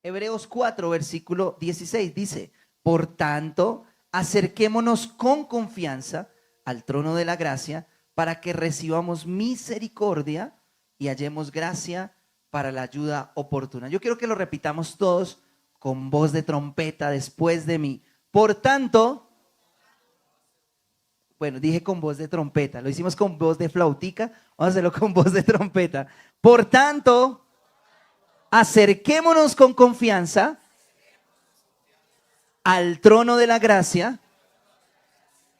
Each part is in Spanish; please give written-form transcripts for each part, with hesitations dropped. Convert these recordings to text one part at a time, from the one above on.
Hebreos 4, versículo 16 dice: por tanto, acerquémonos con confianza al trono de la gracia para que recibamos misericordia y hallemos gracia para la ayuda oportuna. Yo quiero que lo repitamos todos con voz de trompeta después de mí. Por tanto, bueno, dije con voz de trompeta, lo hicimos con voz de flautica, vamos a hacerlo con voz de trompeta. Por tanto, acerquémonos con confianza al trono de la gracia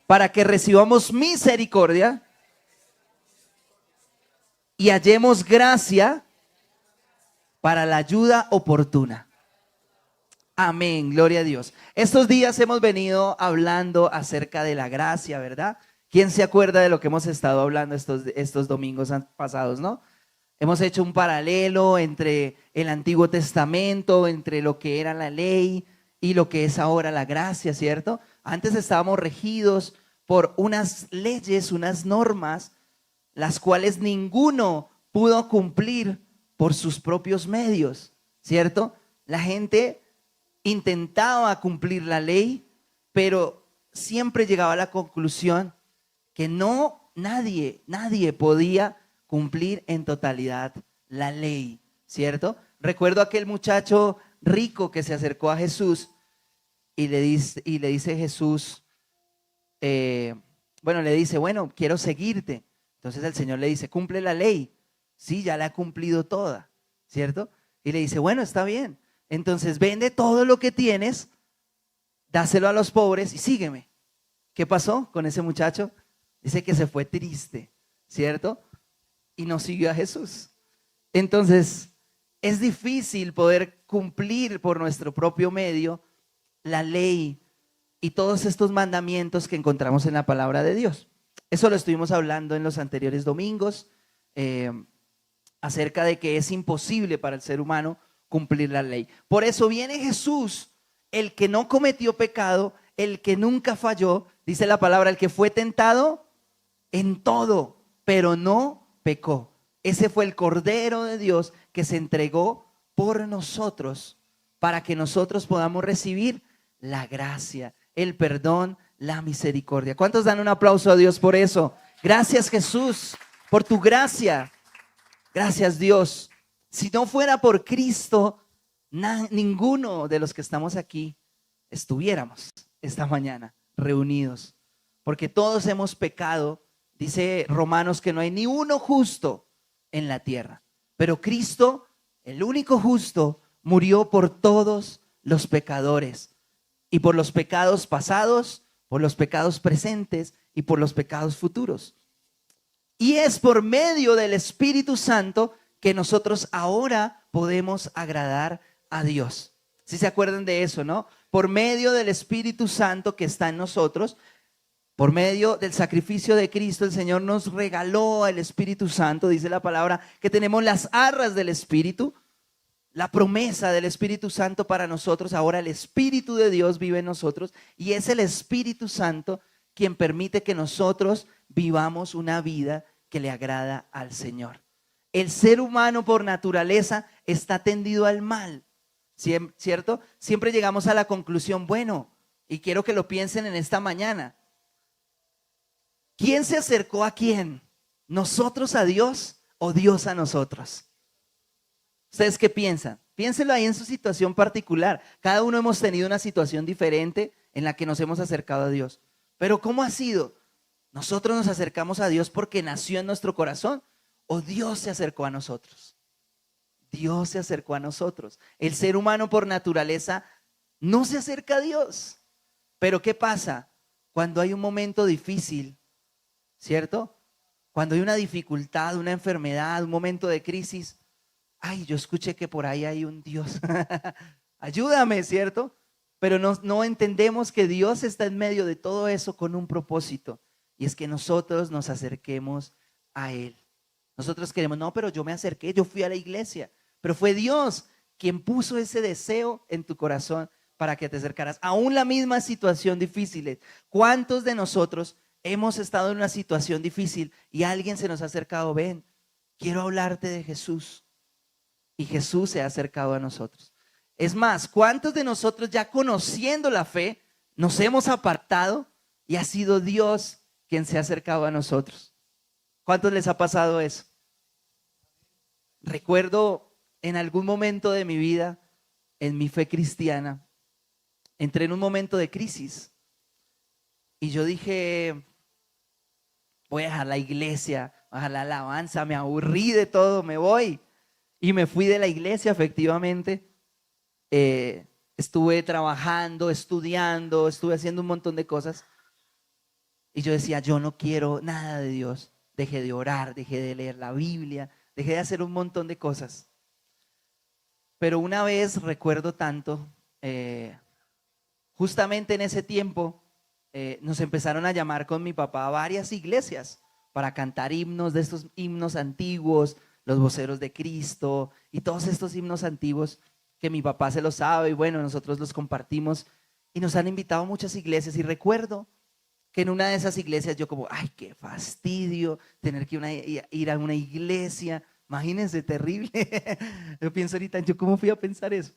para que recibamos misericordia y hallemos gracia para la ayuda oportuna. Amén, gloria a Dios. Estos días hemos venido hablando acerca de la gracia, ¿verdad? ¿Quién se acuerda de lo que hemos estado hablando estos domingos pasados, no? Hemos hecho un paralelo entre el Antiguo Testamento, entre lo que era la ley y lo que es ahora la gracia, ¿cierto? Antes estábamos regidos por unas leyes, unas normas, las cuales ninguno pudo cumplir por sus propios medios, ¿cierto? La gente intentaba cumplir la ley, pero siempre llegaba a la conclusión que nadie podía cumplir en totalidad la ley, ¿cierto? Recuerdo aquel muchacho rico que se acercó a Jesús y le dice Jesús, bueno, quiero seguirte. Entonces el Señor le dice, cumple la ley. Sí, ya la ha cumplido toda, ¿cierto? Y le dice, bueno, está bien. Entonces vende todo lo que tienes, dáselo a los pobres y sígueme. ¿Qué pasó con ese muchacho? Dice que se fue triste, ¿cierto? Y no siguió a Jesús. Entonces, es difícil poder cumplir por nuestro propio medio la ley y todos estos mandamientos que encontramos en la palabra de Dios. Eso lo estuvimos hablando en los anteriores domingos, acerca de que es imposible para el ser humano cumplir la ley. Por eso viene Jesús, el que no cometió pecado, el que nunca falló, dice la palabra, el que fue tentado en todo, pero no pecó. Ese fue el Cordero de Dios que se entregó por nosotros para que nosotros podamos recibir la gracia, el perdón, la misericordia. ¿Cuántos dan un aplauso a Dios por eso? Gracias, Jesús, por tu gracia. Gracias, Dios. Si no fuera por Cristo, ninguno de los que estamos aquí estuviéramos esta mañana reunidos, porque todos hemos pecado. Dice Romanos que no hay ni uno justo en la tierra, pero Cristo, el único justo, murió por todos los pecadores, y por los pecados pasados, por los pecados presentes y por los pecados futuros. Y es por medio del Espíritu Santo que nosotros ahora podemos agradar a Dios. ¿Sí se acuerdan de eso, no? Por medio del Espíritu Santo que está en nosotros, por medio del sacrificio de Cristo, el Señor nos regaló el Espíritu Santo. Dice la palabra que tenemos las arras del Espíritu, la promesa del Espíritu Santo para nosotros. Ahora el Espíritu de Dios vive en nosotros y es el Espíritu Santo quien permite que nosotros vivamos una vida que le agrada al Señor. El ser humano por naturaleza está tendido al mal, ¿cierto? Siempre llegamos a la conclusión, bueno, y quiero que lo piensen en esta mañana. ¿Quién se acercó a quién? ¿Nosotros a Dios o Dios a nosotros? ¿Ustedes qué piensan? Piénsenlo ahí en su situación particular. Cada uno hemos tenido una situación diferente en la que nos hemos acercado a Dios. Pero ¿cómo ha sido? ¿Nosotros nos acercamos a Dios porque nació en nuestro corazón o Dios se acercó a nosotros? Dios se acercó a nosotros. El ser humano por naturaleza no se acerca a Dios. Pero ¿qué pasa? Cuando hay un momento difícil, ¿cierto? Cuando hay una dificultad, una enfermedad, un momento de crisis, ay, yo escuché que por ahí hay un Dios. Ayúdame, ¿cierto? Pero no entendemos que Dios está en medio de todo eso con un propósito, y es que nosotros nos acerquemos a Él. Nosotros queremos, no, pero yo me acerqué, yo fui a la iglesia, pero fue Dios quien puso ese deseo en tu corazón para que te acercaras. Aún la misma situación difícil. ¿Cuántos de nosotros hemos estado en una situación difícil y alguien se nos ha acercado? Ven, quiero hablarte de Jesús. Y Jesús se ha acercado a nosotros. Es más, ¿cuántos de nosotros ya conociendo la fe nos hemos apartado y ha sido Dios quien se ha acercado a nosotros? ¿Cuántos les ha pasado eso? Recuerdo en algún momento de mi vida, en mi fe cristiana, entré en un momento de crisis y yo dije, voy a dejar la iglesia, voy a dejar la alabanza, me aburrí de todo, me voy. Y me fui de la iglesia, efectivamente. Estuve trabajando, estudiando, estuve haciendo un montón de cosas. Y yo decía, yo no quiero nada de Dios. Dejé de orar, dejé de leer la Biblia, dejé de hacer un montón de cosas. Pero una vez recuerdo tanto, justamente en ese tiempo, nos empezaron a llamar con mi papá a varias iglesias para cantar himnos, de estos himnos antiguos, los voceros de Cristo y todos estos himnos antiguos que mi papá se los sabe y bueno, nosotros los compartimos y nos han invitado a muchas iglesias y recuerdo que en una de esas iglesias yo como, ay, qué fastidio tener que ir a una iglesia, imagínense, terrible. Yo pienso ahorita, yo cómo fui a pensar eso.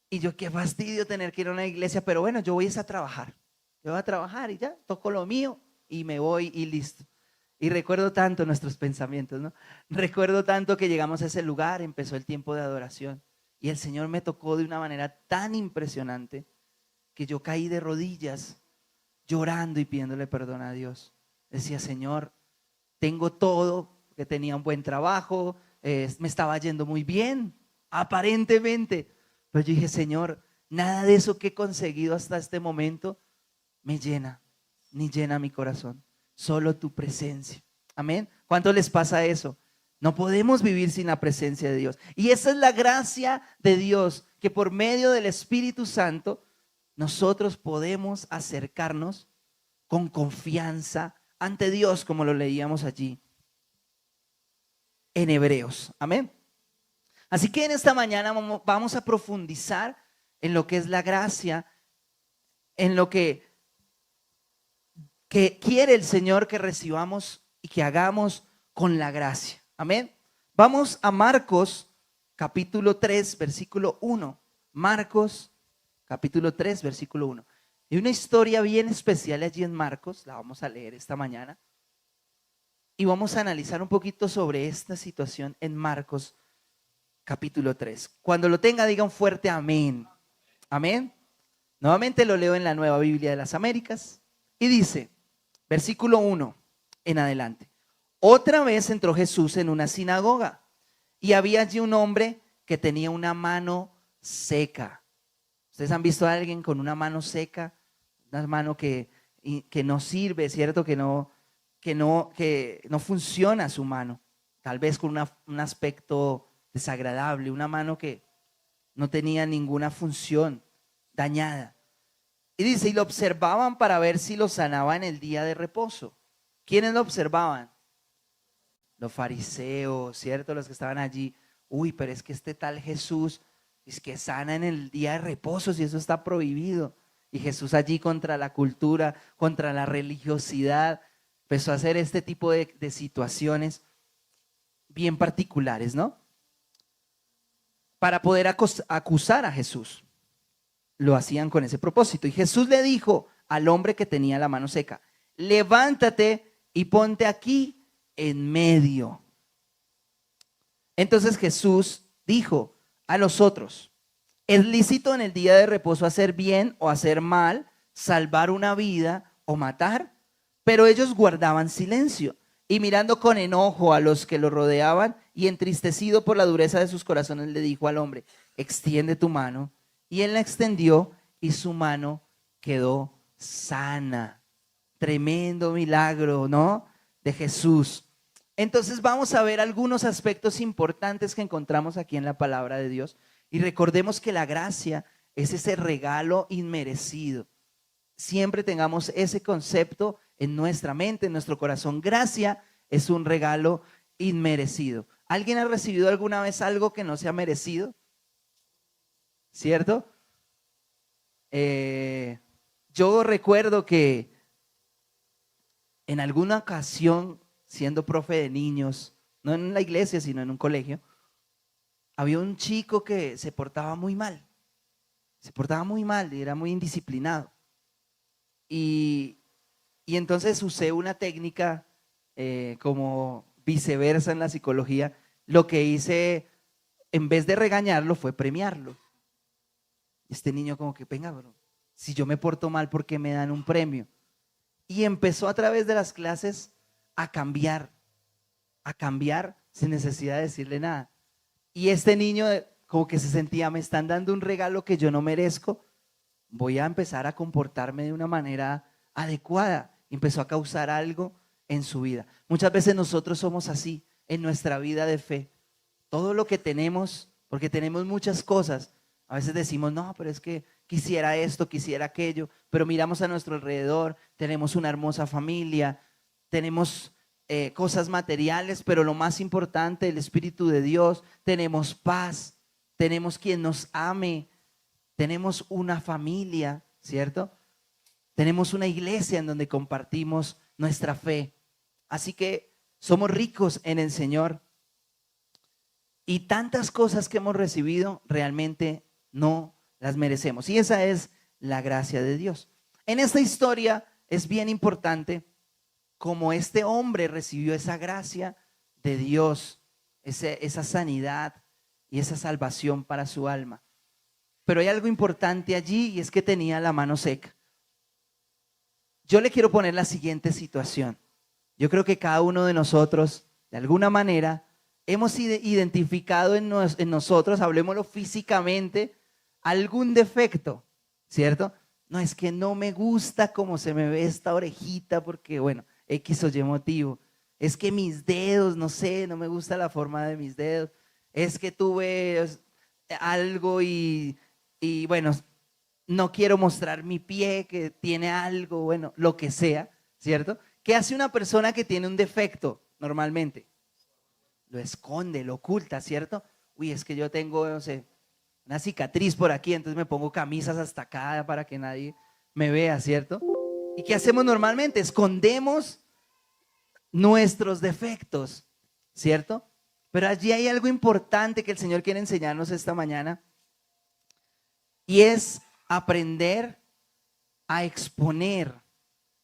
Y yo, qué fastidio tener que ir a una iglesia, pero bueno, yo voy a trabajar. Yo voy a trabajar y ya, toco lo mío y me voy y listo. Y recuerdo tanto nuestros pensamientos, ¿no? Recuerdo tanto que llegamos a ese lugar, empezó el tiempo de adoración y el Señor me tocó de una manera tan impresionante que yo caí de rodillas llorando y pidiéndole perdón a Dios. Decía, Señor, tengo todo, que tenía un buen trabajo, me estaba yendo muy bien, aparentemente. Pero yo dije, Señor, nada de eso que he conseguido hasta este momento me llena, ni llena mi corazón. Solo tu presencia. Amén. ¿Cuánto les pasa eso? No podemos vivir sin la presencia de Dios. Y esa es la gracia de Dios, que por medio del Espíritu Santo nosotros podemos acercarnos con confianza ante Dios, como lo leíamos allí en Hebreos. Amén. Así que en esta mañana vamos a profundizar en lo que es la gracia, en lo que quiere el Señor que recibamos y que hagamos con la gracia. Amén. Vamos a Marcos capítulo 3, versículo 1. Marcos capítulo 3, versículo 1. Hay una historia bien especial allí en Marcos, la vamos a leer esta mañana. Y vamos a analizar un poquito sobre esta situación en Marcos capítulo 3. Cuando lo tenga, diga un fuerte amén. Amén. Nuevamente lo leo en la Nueva Biblia de las Américas. Y dice, versículo 1 en adelante. Otra vez entró Jesús en una sinagoga y había allí un hombre que tenía una mano seca. ¿Ustedes han visto a alguien con una mano seca? Una mano que no sirve, ¿cierto? Que no funciona su mano. Tal vez con un aspecto desagradable, una mano que no tenía ninguna función, dañada. Y dice, y lo observaban para ver si lo sanaba en el día de reposo. ¿Quiénes lo observaban? Los fariseos, ¿cierto? Los que estaban allí. Uy, pero es que este tal Jesús es que sana en el día de reposo, si eso está prohibido. Y Jesús allí contra la cultura, contra la religiosidad, empezó a hacer este tipo de situaciones bien particulares, ¿no? Para poder acusar a Jesús. Lo hacían con ese propósito. Y Jesús le dijo al hombre que tenía la mano seca, levántate y ponte aquí en medio. Entonces Jesús dijo a los otros, ¿es lícito en el día de reposo hacer bien o hacer mal, salvar una vida o matar? Pero ellos guardaban silencio y mirando con enojo a los que lo rodeaban y entristecido por la dureza de sus corazones, le dijo al hombre, extiende tu mano. Y él la extendió y su mano quedó sana. Tremendo milagro, ¿no? De Jesús. Entonces vamos a ver algunos aspectos importantes que encontramos aquí en la palabra de Dios. Y recordemos que la gracia es ese regalo inmerecido. Siempre tengamos ese concepto en nuestra mente, en nuestro corazón. Gracia es un regalo inmerecido. ¿Alguien ha recibido alguna vez algo que no se ha merecido? ¿Cierto? Yo recuerdo que en alguna ocasión, siendo profe de niños, no en la iglesia, sino en un colegio, había un chico que se portaba muy mal. Se portaba muy mal y era muy indisciplinado. Y, y entonces usé una técnica como viceversa en la psicología. Lo que hice, en vez de regañarlo, fue premiarlo. Este niño como que, venga, bro, si yo me porto mal, ¿por qué me dan un premio? Y empezó a través de las clases a cambiar sin necesidad de decirle nada. Y este niño como que se sentía, me están dando un regalo que yo no merezco, voy a empezar a comportarme de una manera adecuada. Empezó a causar algo en su vida. Muchas veces nosotros somos así en nuestra vida de fe. Todo lo que tenemos, porque tenemos muchas cosas, a veces decimos, no, pero es que quisiera esto, quisiera aquello, pero miramos a nuestro alrededor, tenemos una hermosa familia, tenemos cosas materiales, pero lo más importante, el Espíritu de Dios, tenemos paz, tenemos quien nos ame, tenemos una familia, ¿cierto? Tenemos una iglesia en donde compartimos nuestra fe. Así que somos ricos en el Señor. Y tantas cosas que hemos recibido realmente no las merecemos. Y esa es la gracia de Dios. En esta historia es bien importante cómo este hombre recibió esa gracia de Dios, esa sanidad y esa salvación para su alma. Pero hay algo importante allí y es que tenía la mano seca. Yo le quiero poner la siguiente situación. Yo creo que cada uno de nosotros, de alguna manera, hemos identificado en nosotros, hablemoslo físicamente, algún defecto, ¿cierto? No, es que no me gusta cómo se me ve esta orejita porque, bueno, X o Y motivo. Es que mis dedos, no sé, no me gusta la forma de mis dedos. Es que tuve algo y bueno, no quiero mostrar mi pie que tiene algo, bueno, lo que sea, ¿cierto? ¿Qué hace una persona que tiene un defecto normalmente? Lo esconde, lo oculta, ¿cierto? Uy, es que yo tengo, no sé, una cicatriz por aquí, entonces me pongo camisas hasta acá para que nadie me vea, ¿cierto? ¿Y qué hacemos normalmente? Escondemos nuestros defectos, ¿cierto? Pero allí hay algo importante que el Señor quiere enseñarnos esta mañana y es aprender a exponer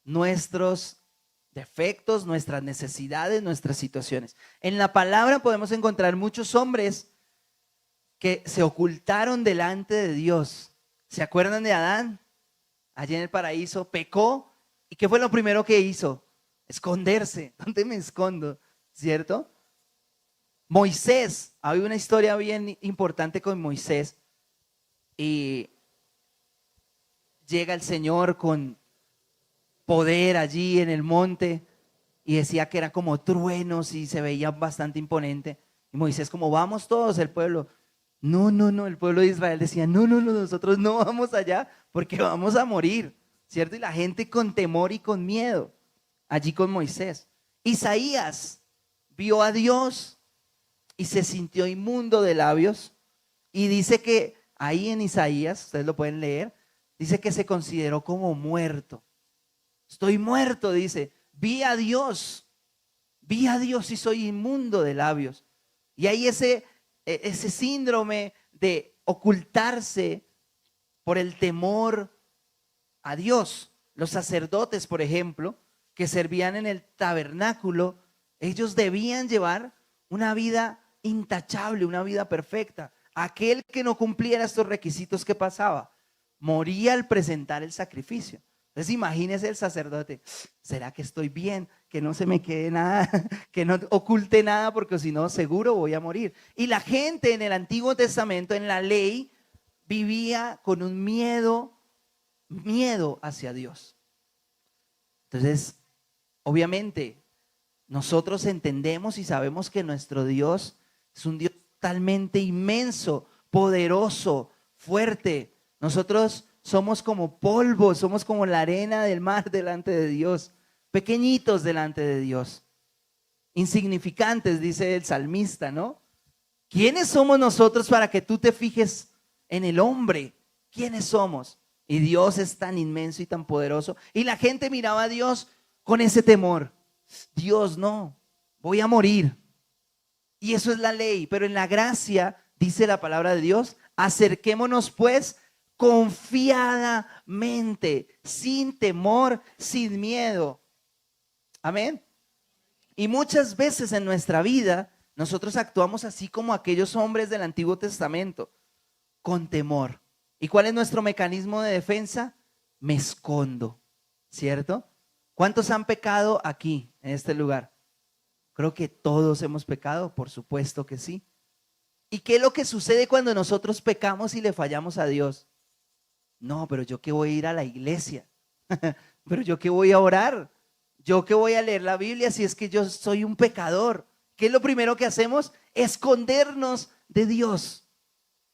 nuestros defectos, nuestras necesidades, nuestras situaciones. En la palabra podemos encontrar muchos hombres que se ocultaron delante de Dios. ¿Se acuerdan de Adán? Allí en el paraíso pecó. ¿Y qué fue lo primero que hizo? Esconderse. ¿Dónde me escondo? ¿Cierto? Moisés, había una historia bien importante con Moisés y llega el Señor con poder allí en el monte y decía que era como truenos y se veía bastante imponente. Y Moisés como, vamos todos, el pueblo. No, no, no, el pueblo de Israel decía, no, no, no, nosotros no vamos allá porque vamos a morir, ¿cierto? Y la gente con temor y con miedo, allí con Moisés. Isaías vio a Dios y se sintió inmundo de labios y dice que ahí en Isaías, ustedes lo pueden leer, dice que se consideró como muerto. Estoy muerto, dice, vi a Dios y soy inmundo de labios. Y hay ese síndrome de ocultarse por el temor a Dios. Los sacerdotes, por ejemplo, que servían en el tabernáculo, ellos debían llevar una vida intachable, una vida perfecta. Aquel que no cumpliera estos requisitos, ¿qué pasaba? Moría al presentar el sacrificio. Entonces imagínese el sacerdote, ¿será que estoy bien? Que no se me quede nada, que no oculte nada porque si no seguro voy a morir. Y la gente en el Antiguo Testamento, en la ley, vivía con un miedo hacia Dios. Entonces, obviamente, nosotros entendemos y sabemos que nuestro Dios es un Dios totalmente inmenso, poderoso, fuerte. Nosotros somos como polvo, somos como la arena del mar delante de Dios, pequeñitos delante de Dios, insignificantes, dice el salmista, ¿no? ¿Quiénes somos nosotros para que tú te fijes en el hombre? ¿Quiénes somos? Y Dios es tan inmenso y tan poderoso. Y la gente miraba a Dios con ese temor. Dios, no, voy a morir. Y eso es la ley, pero en la gracia, dice la palabra de Dios, acerquémonos pues confiadamente, sin temor, sin miedo. Amén. Y muchas veces en nuestra vida nosotros actuamos así como aquellos hombres del Antiguo Testamento, con temor. ¿Y cuál es nuestro mecanismo de defensa? Me escondo, ¿cierto? ¿Cuántos han pecado aquí, en este lugar? Creo que todos hemos pecado, por supuesto que sí. ¿Y qué es lo que sucede cuando nosotros pecamos y le fallamos a Dios? No, pero yo que voy a ir a la iglesia, pero yo que voy a orar, yo que voy a leer la Biblia si es que yo soy un pecador. ¿Qué es lo primero que hacemos? Escondernos de Dios,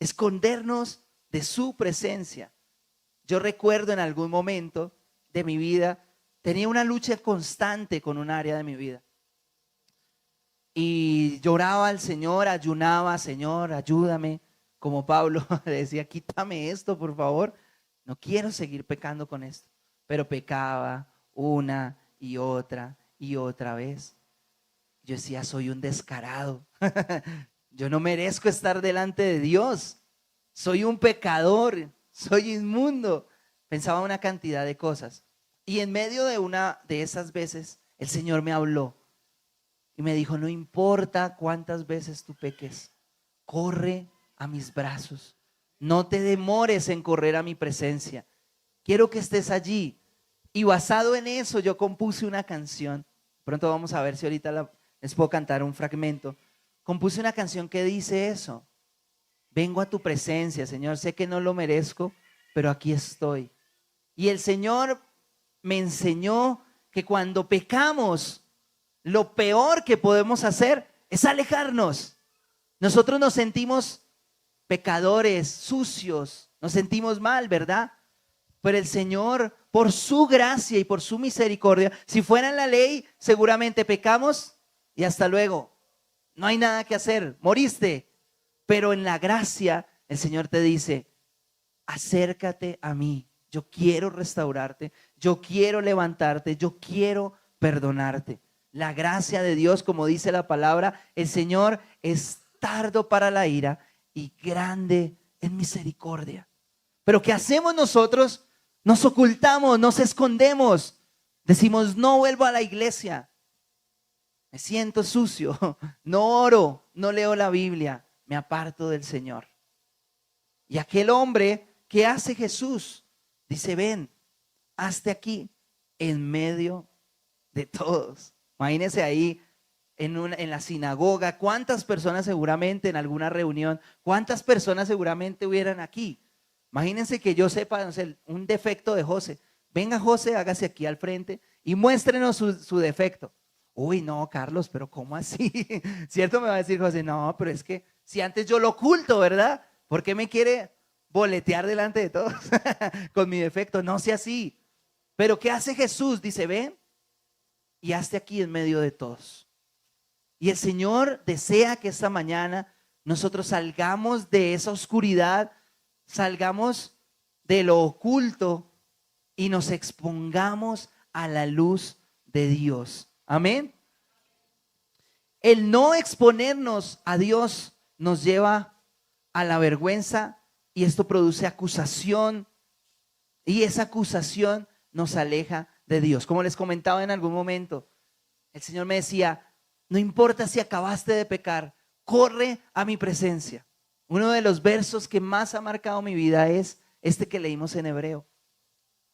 escondernos de su presencia. Yo recuerdo en algún momento de mi vida, tenía una lucha constante con un área de mi vida. Y lloraba al Señor, ayunaba, Señor, ayúdame. Como Pablo le decía, quítame esto, por favor. No quiero seguir pecando con esto. Pero pecaba una y otra vez. Yo decía, soy un descarado. Yo no merezco estar delante de Dios. Soy un pecador, soy inmundo. Pensaba una cantidad de cosas. Y en medio de una de esas veces, el Señor me habló y me dijo, no importa cuántas veces tú peques, corre a mis brazos. No te demores en correr a mi presencia. Quiero que estés allí. Y basado en eso, yo compuse una canción. Pronto vamos a ver si ahorita les puedo cantar un fragmento. Compuse una canción que dice eso. Vengo a tu presencia, Señor. Sé que no lo merezco, pero aquí estoy. Y el Señor me enseñó que cuando pecamos, lo peor que podemos hacer es alejarnos. Nosotros nos sentimos pecadores, sucios, nos sentimos mal, ¿verdad? Pero el Señor, por su gracia y por su misericordia, si fuera en la ley, seguramente pecamos y hasta luego. No hay nada que hacer, moriste. Pero en la gracia, el Señor te dice, acércate a mí. Yo quiero restaurarte, yo quiero levantarte, yo quiero perdonarte. La gracia de Dios, como dice la palabra, el Señor es tardo para la ira y grande en misericordia. Pero ¿qué hacemos nosotros? Nos ocultamos, nos escondemos. Decimos, no vuelvo a la iglesia. Me siento sucio, no oro, no leo la Biblia, me aparto del Señor. Y aquel hombre, ¿qué hace Jesús? Dice, ven, hazte aquí en medio de todos. Imagínense ahí en la sinagoga, cuántas personas seguramente en alguna reunión, cuántas personas seguramente hubieran aquí. Imagínense que yo sepa, no sé, un defecto de José. Venga José, hágase aquí al frente y muéstrenos su defecto. Uy, no, Carlos, pero ¿cómo así? ¿Cierto? Me va a decir José, no, pero es que si antes yo lo oculto, ¿verdad? ¿Por qué me quiere boletear delante de todos con mi defecto? No sea así. Pero ¿qué hace Jesús? Dice, ven y hazte aquí en medio de todos. Y el Señor desea que esta mañana nosotros salgamos de esa oscuridad, salgamos de lo oculto y nos expongamos a la luz de Dios. Amén. El no exponernos a Dios nos lleva a la vergüenza y esto produce acusación y esa acusación nos aleja de Dios. Como les comentaba en algún momento, el Señor me decía, no importa si acabaste de pecar, corre a mi presencia. Uno de los versos que más ha marcado mi vida es este que leímos en Hebreo.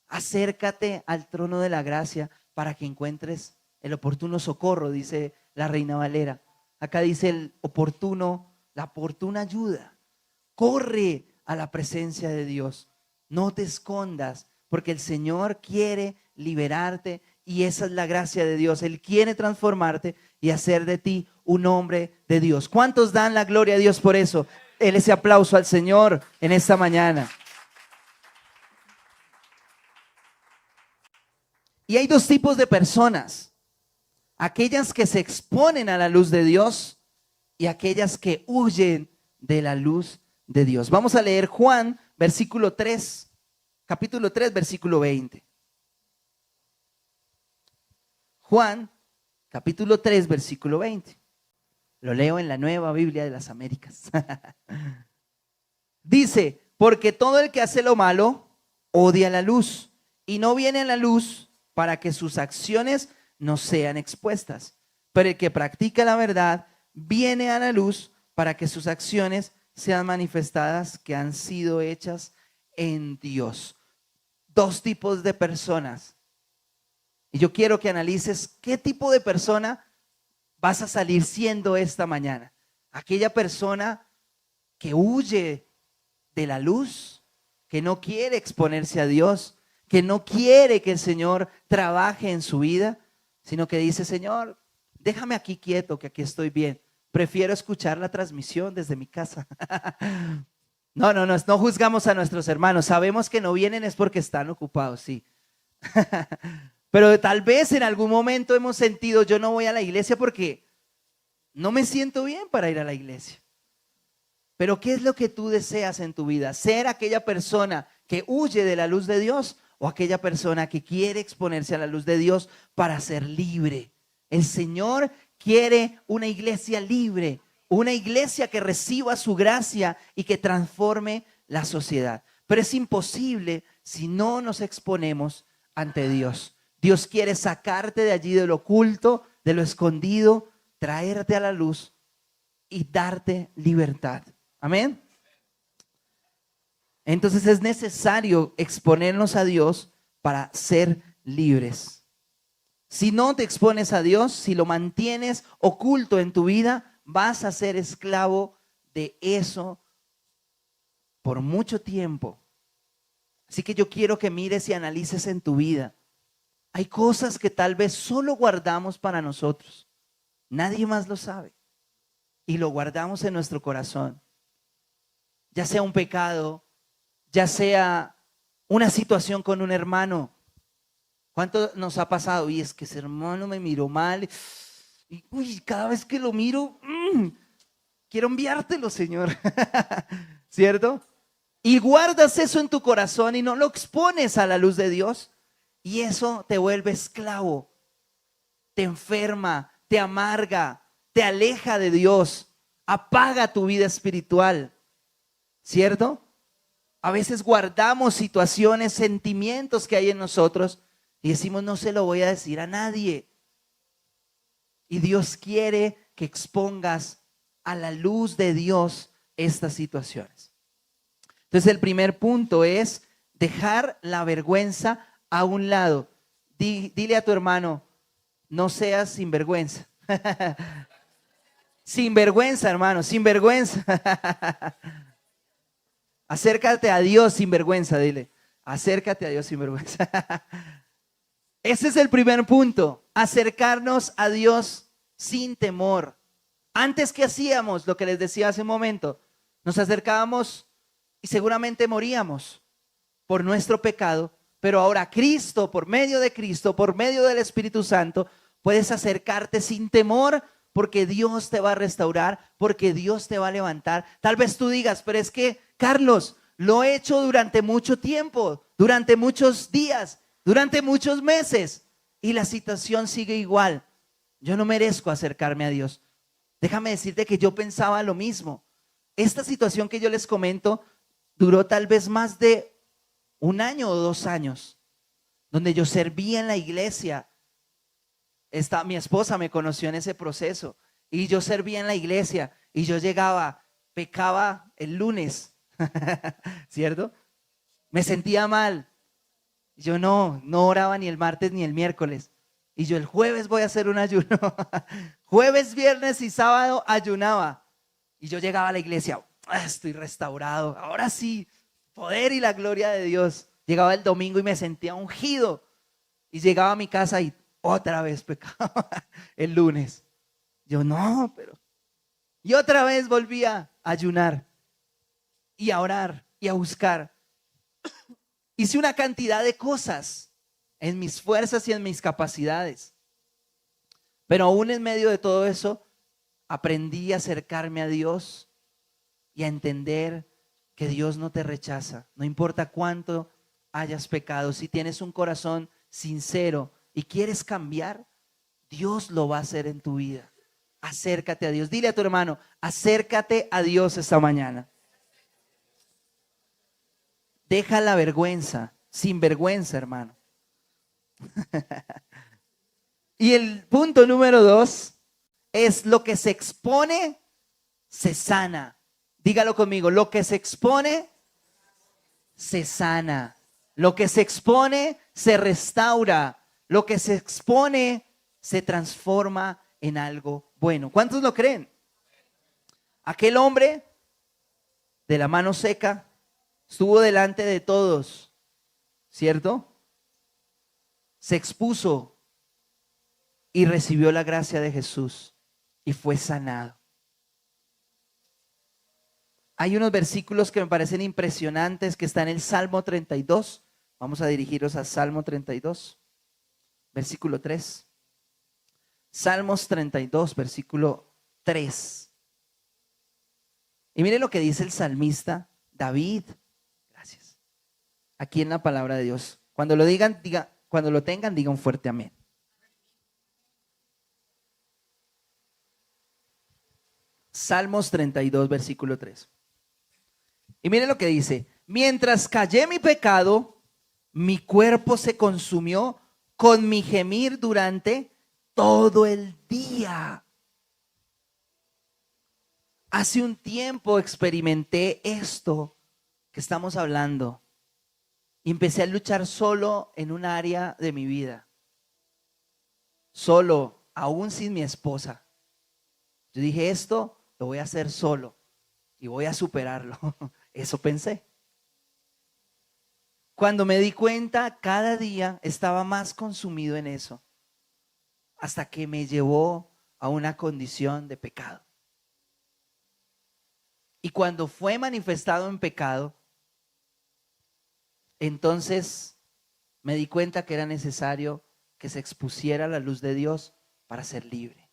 Acércate al trono de la gracia para que encuentres el oportuno socorro, dice la Reina Valera. Acá dice el oportuno, la oportuna ayuda. Corre a la presencia de Dios. No te escondas, porque el Señor quiere liberarte y esa es la gracia de Dios. Él quiere transformarte y hacer de ti un hombre de Dios. ¿Cuántos dan la gloria a Dios por eso? Él ese aplauso al Señor en esta mañana. Y hay dos tipos de personas. Aquellas que se exponen a la luz de Dios y aquellas que huyen de la luz de Dios. Vamos a leer Juan, versículo 3, capítulo 3, versículo 20. Juan, capítulo 3, versículo 20. Lo leo en la Nueva Biblia de las Américas. Dice, Porque todo el que hace lo malo odia la luz y no viene a la luz para que sus acciones no sean expuestas. Pero el que practica la verdad viene a la luz para que sus acciones sean manifestadas que han sido hechas en Dios. Dos tipos de personas. Y yo quiero que analices qué tipo de persona vas a salir siendo esta mañana. Aquella persona que huye de la luz, que no quiere exponerse a Dios, que no quiere que el Señor trabaje en su vida, sino que dice, Señor, déjame aquí quieto, que aquí estoy bien. Prefiero escuchar la transmisión desde mi casa. No juzgamos a nuestros hermanos. Sabemos que no vienen es porque están ocupados, sí. Pero tal vez en algún momento hemos sentido, yo no voy a la iglesia porque no me siento bien para ir a la iglesia. Pero ¿qué es lo que tú deseas en tu vida? ¿Ser aquella persona que huye de la luz de Dios o aquella persona que quiere exponerse a la luz de Dios para ser libre? El Señor quiere una iglesia libre, una iglesia que reciba su gracia y que transforme la sociedad. Pero es imposible si no nos exponemos ante Dios. Dios quiere sacarte de allí, de lo oculto, de lo escondido, traerte a la luz y darte libertad. Amén. Entonces es necesario exponernos a Dios para ser libres. Si no te expones a Dios, si lo mantienes oculto en tu vida, vas a ser esclavo de eso por mucho tiempo. Así que yo quiero que mires y analices en tu vida. Hay cosas que tal vez solo guardamos para nosotros. Nadie más lo sabe. Y lo guardamos en nuestro corazón. Ya sea un pecado, ya sea una situación con un hermano. ¿Cuánto nos ha pasado? Y es que ese hermano me miró mal. Y uy, cada vez que lo miro, quiero enviártelo, Señor. ¿Cierto? Y guardas eso en tu corazón y no lo expones a la luz de Dios. Y eso te vuelve esclavo, te enferma, te amarga, te aleja de Dios, apaga tu vida espiritual. ¿Cierto? A veces guardamos situaciones, sentimientos que hay en nosotros y decimos, no se lo voy a decir a nadie. Y Dios quiere que expongas a la luz de Dios estas situaciones. Entonces el primer punto es dejar la vergüenza a un lado. Dile a tu hermano, no seas sinvergüenza. Sinvergüenza, hermano, sinvergüenza. Acércate a Dios sin vergüenza, dile. Acércate a Dios sin vergüenza. Ese es el primer punto. Acercarnos a Dios sin temor. Antes, ¿qué hacíamos? Lo que les decía hace un momento. Nos acercábamos y seguramente moríamos por nuestro pecado. Pero ahora Cristo, por medio de Cristo, por medio del Espíritu Santo, puedes acercarte sin temor porque Dios te va a restaurar, porque Dios te va a levantar. Tal vez tú digas, pero es que, Carlos, lo he hecho durante mucho tiempo, durante muchos días, durante muchos meses y la situación sigue igual. Yo no merezco acercarme a Dios. Déjame decirte que yo pensaba lo mismo. Esta situación que yo les comento duró tal vez más de 1 año o 2 años, donde yo servía en la iglesia. Mi esposa me conoció en ese proceso y yo servía en la iglesia y yo llegaba, pecaba el lunes, ¿cierto? Me sentía mal. Yo no oraba ni el martes ni el miércoles. Y yo el jueves voy a hacer un ayuno. Jueves, viernes y sábado ayunaba. Y yo llegaba a la iglesia, estoy restaurado. Ahora sí, poder y la gloria de Dios. Llegaba el domingo y me sentía ungido. Y llegaba a mi casa y otra vez pecaba el lunes. Yo no, pero... Y otra vez volvía a ayunar y a orar y a buscar. Hice una cantidad de cosas en mis fuerzas y en mis capacidades. Pero aún en medio de todo eso, aprendí a acercarme a Dios y a entender que Dios no te rechaza. No importa cuánto hayas pecado, si tienes un corazón sincero y quieres cambiar, Dios lo va a hacer en tu vida. Acércate a Dios. Dile a tu hermano, acércate a Dios esta mañana. Deja la vergüenza, sin vergüenza, hermano. Y el punto número 2 es lo que se expone, se sana. Dígalo conmigo, lo que se expone, se sana. Lo que se expone, se restaura. Lo que se expone, se transforma en algo bueno. ¿Cuántos lo creen? Aquel hombre de la mano seca estuvo delante de todos, ¿cierto? Se expuso y recibió la gracia de Jesús y fue sanado. Hay unos versículos que me parecen impresionantes que están en el Salmo 32. Vamos a dirigirnos al Salmo 32, versículo 3. Salmos 32, versículo 3. Y mire lo que dice el salmista David. Gracias. Aquí en la palabra de Dios. Cuando lo digan, cuando lo tengan, diga un fuerte amén. Salmos 32, versículo 3. Y mire lo que dice: mientras callé mi pecado, mi cuerpo se consumió con mi gemir durante todo el día. Hace un tiempo experimenté esto que estamos hablando y empecé a luchar solo en un área de mi vida. Solo, aún sin mi esposa. Yo dije, esto lo voy a hacer solo y voy a superarlo. Eso pensé. Cuando me di cuenta, cada día estaba más consumido en eso, hasta que me llevó a una condición de pecado. Y cuando fue manifestado en pecado, entonces me di cuenta que era necesario que se expusiera la luz de Dios para ser libre.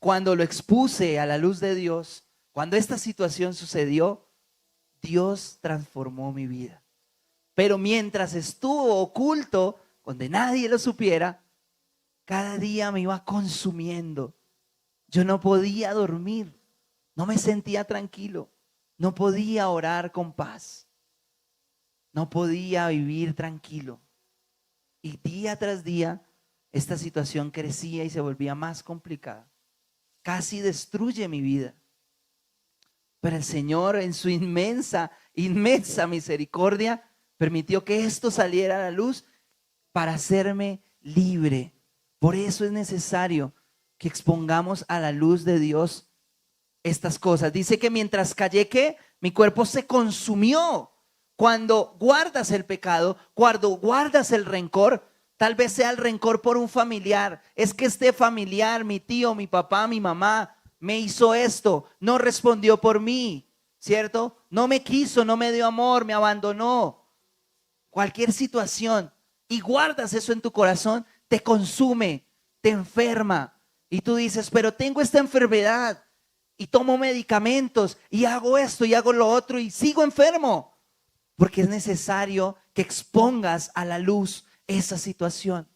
Cuando lo expuse a la luz de Dios, cuando esta situación sucedió, Dios transformó mi vida. Pero mientras estuvo oculto, donde nadie lo supiera, cada día me iba consumiendo. Yo no podía dormir, no me sentía tranquilo, no podía orar con paz, no podía vivir tranquilo. Y día tras día, esta situación crecía y se volvía más complicada. Casi destruye mi vida. Pero el Señor, en su inmensa misericordia, permitió que esto saliera a la luz para hacerme libre. Por eso es necesario que expongamos a la luz de Dios estas cosas. Dice que mientras callé, que mi cuerpo se consumió. Cuando guardas el pecado, cuando guardas el rencor, tal vez sea el rencor por un familiar. Es que este familiar, mi tío, mi papá, mi mamá, me hizo esto, no respondió por mí, ¿cierto? No me quiso, no me dio amor, me abandonó. Cualquier situación, y guardas eso en tu corazón, te consume, te enferma. Y tú dices, pero tengo esta enfermedad y tomo medicamentos y hago esto y hago lo otro y sigo enfermo. Porque es necesario que expongas a la luz esa situación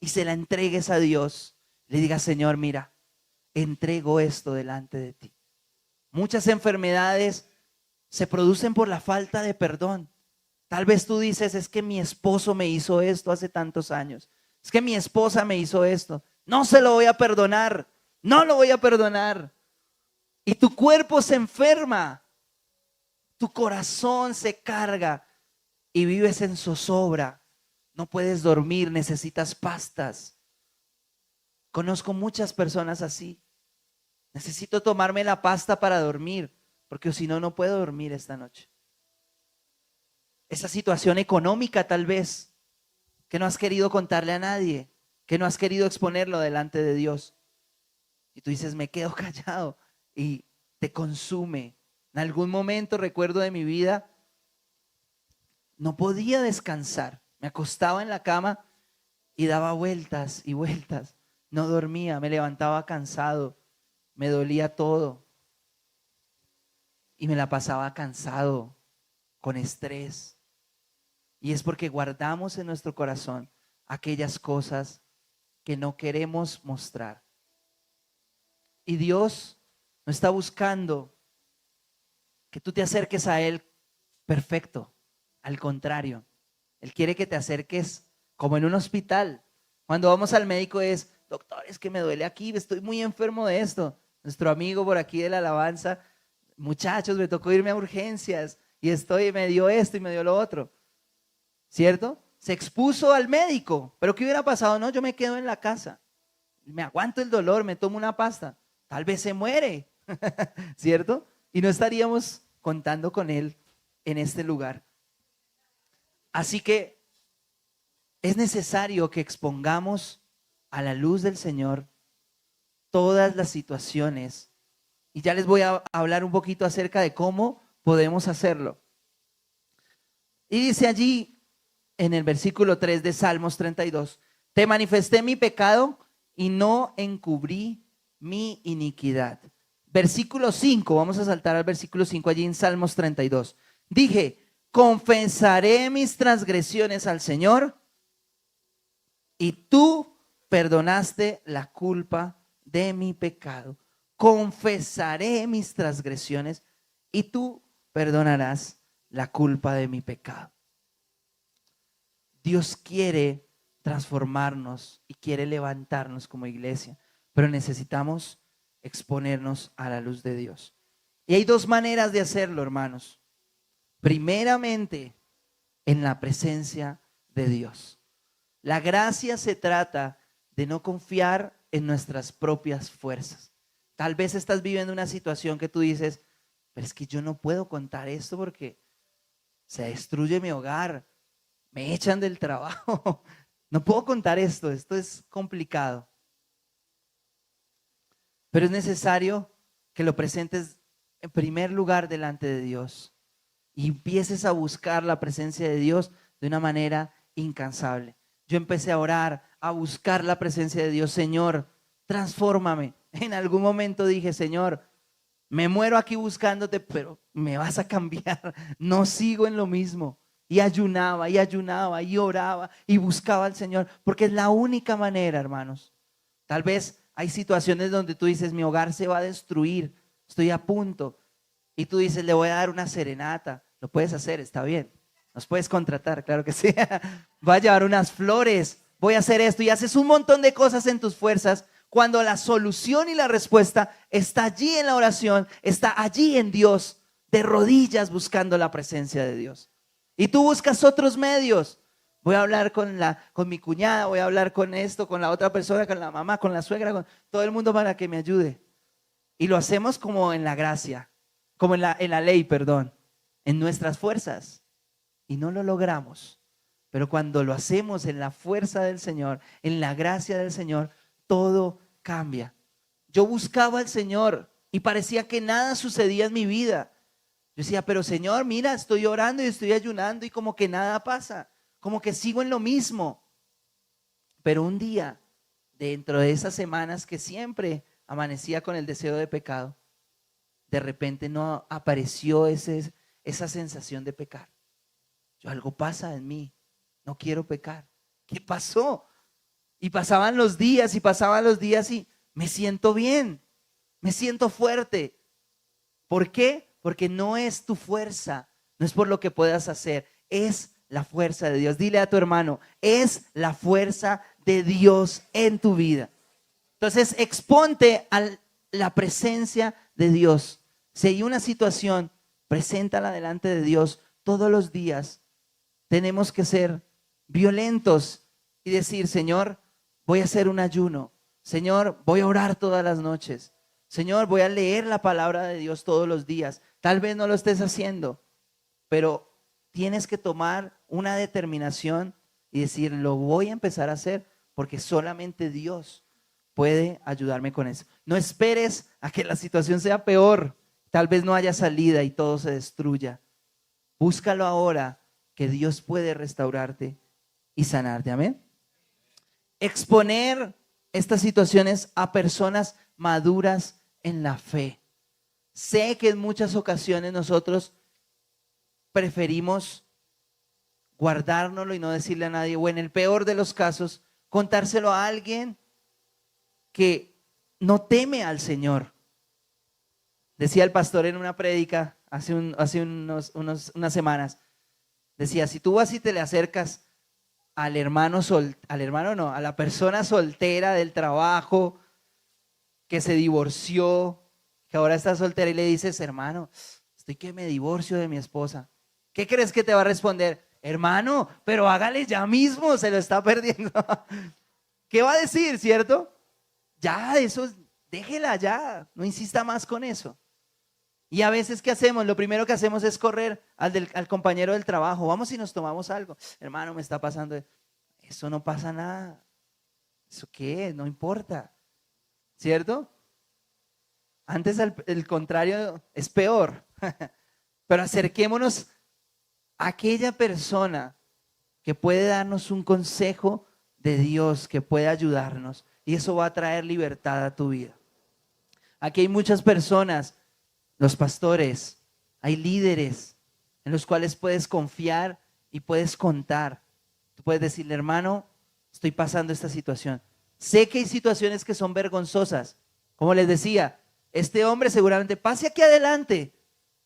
y se la entregues a Dios. Le digas, Señor, mira, entrego esto delante de ti. Muchas enfermedades se producen por la falta de perdón. Tal vez tú dices, es que mi esposo me hizo esto hace tantos años. Es que mi esposa me hizo esto. No se lo voy a perdonar. No lo voy a perdonar. Y tu cuerpo se enferma. Tu corazón se carga y vives en zozobra. No puedes dormir, necesitas pastas. Conozco muchas personas así. Necesito tomarme la pasta para dormir, porque si no, no puedo dormir esta noche. Esa situación económica tal vez, que no has querido contarle a nadie, que no has querido exponerlo delante de Dios. Y tú dices, me quedo callado y te consume. En algún momento, recuerdo de mi vida, no podía descansar. Me acostaba en la cama y daba vueltas y vueltas. No dormía, me levantaba cansado, me dolía todo. Y me la pasaba cansado, con estrés. Y es porque guardamos en nuestro corazón aquellas cosas que no queremos mostrar. Y Dios no está buscando que tú te acerques a Él perfecto. Al contrario, Él quiere que te acerques como en un hospital. Cuando vamos al médico es, doctor, es que me duele aquí, estoy muy enfermo de esto. Nuestro amigo por aquí de la alabanza, muchachos, me tocó irme a urgencias y me dio esto y me dio lo otro. ¿Cierto? Se expuso al médico, pero ¿qué hubiera pasado? No, yo me quedo en la casa, me aguanto el dolor, me tomo una pasta, tal vez se muere, ¿cierto? Y no estaríamos contando con Él en este lugar. Así que es necesario que expongamos a la luz del Señor todas las situaciones. Y ya les voy a hablar un poquito acerca de cómo podemos hacerlo. Y dice allí en el versículo 3 de Salmos 32, te manifesté mi pecado y no encubrí mi iniquidad. Versículo 5, vamos a saltar al versículo 5 allí en Salmos 32. Dije, confesaré mis transgresiones al Señor y tú perdonaste la culpa de mi pecado. Confesaré mis transgresiones y tú perdonarás la culpa de mi pecado. Dios quiere transformarnos y quiere levantarnos como iglesia, pero necesitamos exponernos a la luz de Dios. Y hay dos maneras de hacerlo, hermanos. Primeramente, en la presencia de Dios. La gracia se trata de no confiar en nuestras propias fuerzas. Tal vez estás viviendo una situación que tú dices, pero es que yo no puedo contar esto porque se destruye mi hogar, me echan del trabajo. No puedo contar esto es complicado. Pero es necesario que lo presentes en primer lugar delante de Dios y empieces a buscar la presencia de Dios de una manera incansable. Yo empecé a orar, a buscar la presencia de Dios. Señor, transfórmame. En algún momento dije, Señor, me muero aquí buscándote, pero me vas a cambiar. No sigo en lo mismo. Y ayunaba, y oraba, y buscaba al Señor, porque es la única manera, hermanos. Tal vez hay situaciones donde tú dices, mi hogar se va a destruir, estoy a punto. Y tú dices, le voy a dar una serenata. Lo puedes hacer, está bien. Nos puedes contratar, claro que sí. Voy a llevar unas flores, voy a hacer esto. Y haces un montón de cosas en tus fuerzas cuando la solución y la respuesta está allí en la oración, está allí en Dios, de rodillas buscando la presencia de Dios. Y tú buscas otros medios. Voy a hablar con mi cuñada, voy a hablar con esto, con la otra persona, con la mamá, con la suegra, con todo el mundo para que me ayude. Y lo hacemos como en la gracia, como en la ley, perdón, en nuestras fuerzas. Y no lo logramos. Pero cuando lo hacemos en la fuerza del Señor, en la gracia del Señor, todo cambia. Yo buscaba al Señor y parecía que nada sucedía en mi vida. Yo decía, pero Señor, mira, estoy orando y estoy ayunando y como que nada pasa, como que sigo en lo mismo. Pero un día, dentro de esas semanas que siempre amanecía con el deseo de pecado, de repente no apareció esa sensación de pecar. Algo pasa en mí, no quiero pecar. ¿Qué pasó? Y pasaban los días y me siento bien, me siento fuerte. ¿Por qué? Porque no es tu fuerza, no es por lo que puedas hacer, es la fuerza de Dios. Dile a tu hermano, es la fuerza de Dios en tu vida. Entonces, exponte a la presencia de Dios. Si hay una situación, preséntala delante de Dios todos los días. Tenemos que ser violentos y decir, Señor, voy a hacer un ayuno. Señor, voy a orar todas las noches. Señor, voy a leer la palabra de Dios todos los días. Tal vez no lo estés haciendo, pero tienes que tomar una determinación y decir, lo voy a empezar a hacer porque solamente Dios puede ayudarme con eso. No esperes a que la situación sea peor. Tal vez no haya salida y todo se destruya. Búscalo ahora, que Dios puede restaurarte y sanarte. Amén. Exponer estas situaciones a personas maduras en la fe. Sé que en muchas ocasiones nosotros preferimos guardárnoslo y no decirle a nadie, o en el peor de los casos, contárselo a alguien que no teme al Señor. Decía el pastor en una prédica hace unas semanas, decía, si tú vas y te le acercas a la persona soltera del trabajo, que se divorció, que ahora está soltera, y le dices, hermano, estoy que me divorcio de mi esposa, ¿qué crees que te va a responder? Hermano, pero hágale ya mismo, se lo está perdiendo. ¿Qué va a decir, cierto? Ya, eso, déjela ya, no insista más con eso. Y a veces, ¿qué hacemos? Lo primero que hacemos es correr al compañero del trabajo. Vamos y nos tomamos algo. Hermano, me está pasando. Eso no pasa nada. ¿Eso qué? No importa. ¿Cierto? Antes el contrario es peor. Pero acerquémonos a aquella persona que puede darnos un consejo de Dios, que puede ayudarnos. Y eso va a traer libertad a tu vida. Aquí hay muchas personas, los pastores, hay líderes en los cuales puedes confiar y puedes contar. Tú puedes decirle, hermano, estoy pasando esta situación. Sé que hay situaciones que son vergonzosas. Como les decía, este hombre seguramente pase aquí adelante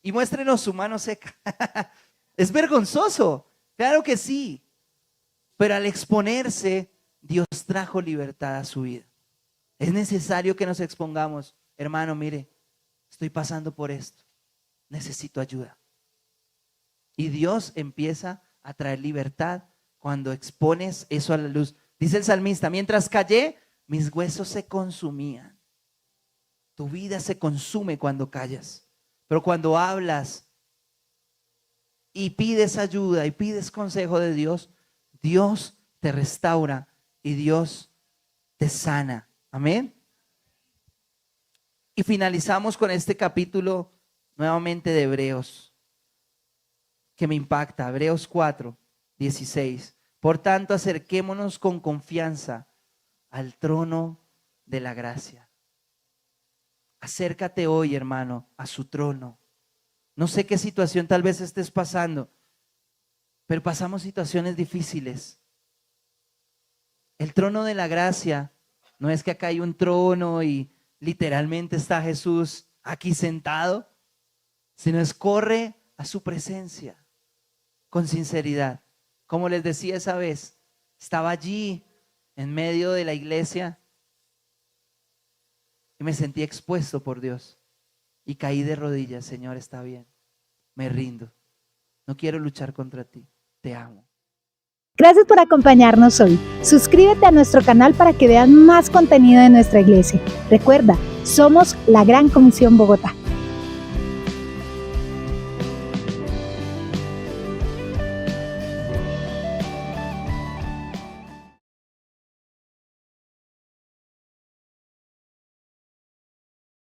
y muéstrenos su mano seca. Es vergonzoso, claro que sí. Pero al exponerse, Dios trajo libertad a su vida. Es necesario que nos expongamos. Hermano, mire, estoy pasando por esto. Necesito ayuda. Y Dios empieza a traer libertad cuando expones eso a la luz. Dice el salmista, mientras callé, mis huesos se consumían. Tu vida se consume cuando callas. Pero cuando hablas y pides ayuda y pides consejo de Dios, Dios te restaura y Dios te sana. Amén. Y finalizamos con este capítulo nuevamente de Hebreos, que me impacta. Hebreos 4:16. Por tanto, acerquémonos con confianza al trono de la gracia. Acércate hoy, hermano, a su trono. No sé qué situación tal vez estés pasando, pero pasamos situaciones difíciles. El trono de la gracia no es que acá hay un trono y literalmente está Jesús aquí sentado, sino es corre a su presencia con sinceridad. Como les decía esa vez, estaba allí en medio de la iglesia y me sentí expuesto por Dios y caí de rodillas. Señor, está bien, me rindo, no quiero luchar contra ti, te amo. Gracias por acompañarnos hoy. Suscríbete a nuestro canal para que veas más contenido de nuestra iglesia. Recuerda, somos la Gran Comisión Bogotá.